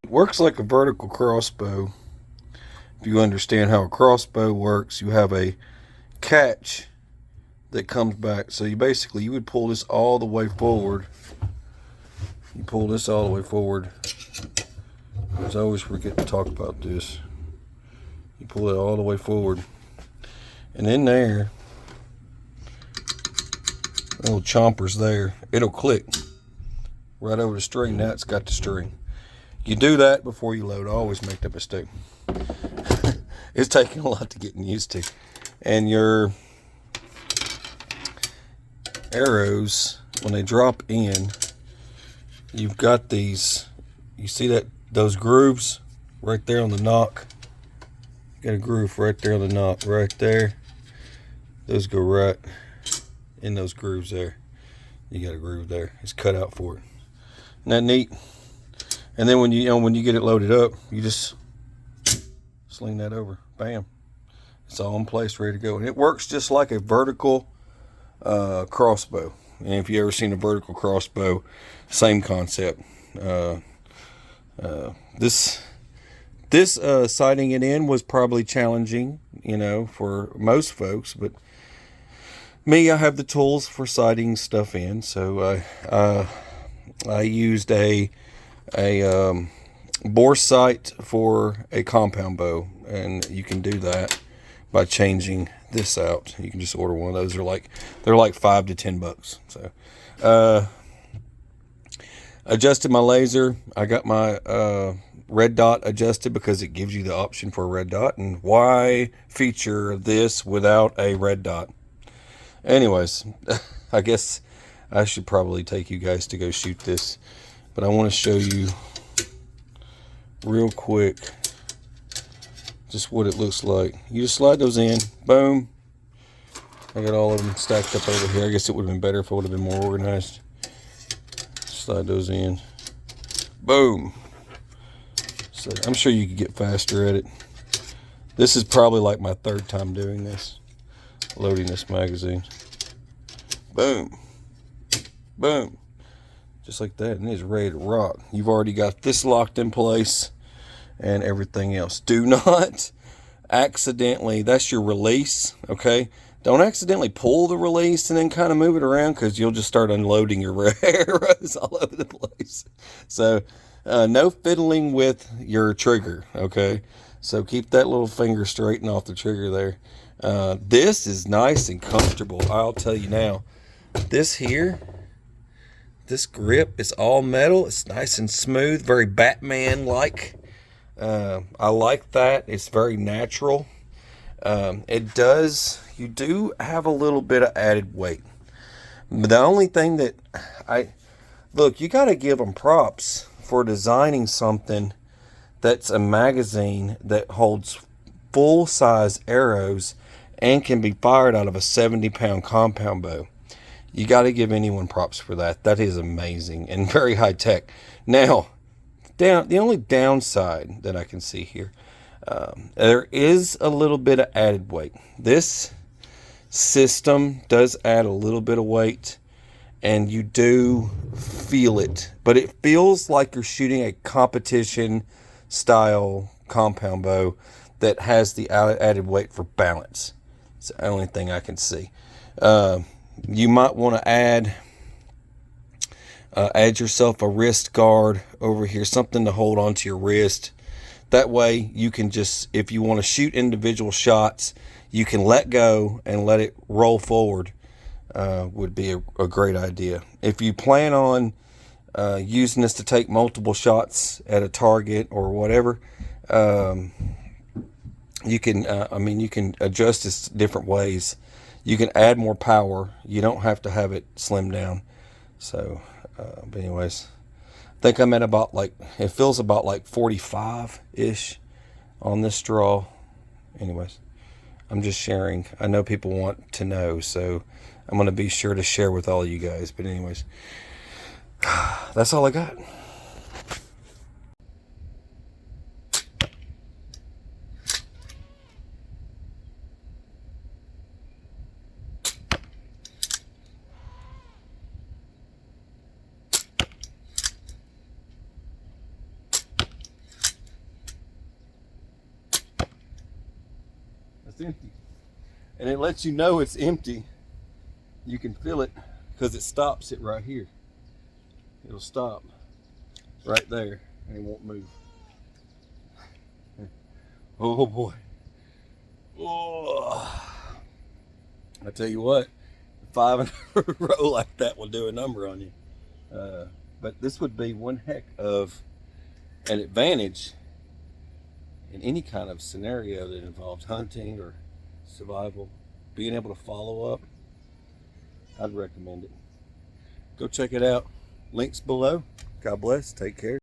It works like a vertical crossbow. If you understand how a crossbow works, you have a catch that comes back. So you would pull this all the way forward. You pull this all the way forward. Because I always forget to talk about this. You pull it all the way forward. And in there, little chompers there, it'll click right over the string. Now it's got the string. You do that before you load. I always make that mistake. It's taking a lot to get used to. And your arrows, when they drop in, you've got these, you see those grooves right there on the knock. You got a groove right there on the knock, right there. Those go right in those grooves there. You got a groove there. It's cut out for it. Isn't that neat? And then when you get it loaded up, you just sling that over. Bam. It's all in place, ready to go. And it works just like a vertical crossbow. And if you ever seen a vertical crossbow, same concept. This sighting it in was probably challenging, for most folks, but me, I have the tools for sighting stuff in. So I used a bore sight for a compound bow, and you can do that by changing this out. You can just order one of those. They're like $5 to $10. So adjusted my laser. I got my red dot adjusted because it gives you the option for a red dot, and why feature this without a red dot? Anyways, I guess I should probably take you guys to go shoot this, but I want to show you real quick just what it looks like. You just slide those in, boom. I got all of them stacked up over here. I guess it would have been better if I would have been more organized. Slide those in, boom. So I'm sure you could get faster at it. This is probably like my third time doing this, loading this magazine. Boom, boom, just like that, and it's ready to rock. You've already got this locked in place and everything else. Do not accidentally, that's your release, okay? Don't accidentally pull the release and then kind of move it around, because you'll just start unloading your arrows all over the place. So no fiddling with your trigger, okay? So keep that little finger straight and off the trigger there. This is nice and comfortable, I'll tell you now. This here, this grip is all metal. It's nice and smooth, very Batman-like. I like that. It's very natural. You do have a little bit of added weight. But the only thing that you got to give them props for designing something that's a magazine that holds full-size arrows and can be fired out of a 70-pound compound bow. You got to give anyone props for that. That is amazing and very high-tech. Now, the only downside that I can see here, there is a little bit of added weight. This system does add a little bit of weight, and you do feel it, but it feels like you're shooting a competition style compound bow that has the added weight for balance. It's the only thing I can see. You might want to add yourself a wrist guard over here, something to hold onto your wrist. That way you can just, if you want to shoot individual shots, you can let go and let it roll forward. Would be a great idea. If you plan on using this to take multiple shots at a target or whatever, you can adjust this different ways. You can add more power. You don't have to have it slimmed down. So, but anyways, I think I'm at about it feels about 45-ish on this draw. Anyways, I'm just sharing. I know people want to know, so I'm going to be sure to share with all you guys. But anyways, that's all I got. it's empty. And it lets you know it's empty. You can feel it because it stops it right here. It'll stop right there and it won't move. Oh boy. Oh. I tell you what, 5 in a row like that will do a number on you. But this would be one heck of an advantage in any kind of scenario that involves hunting or survival. Being able to follow up, I'd recommend it. Go check it out. Links below. God bless. Take care.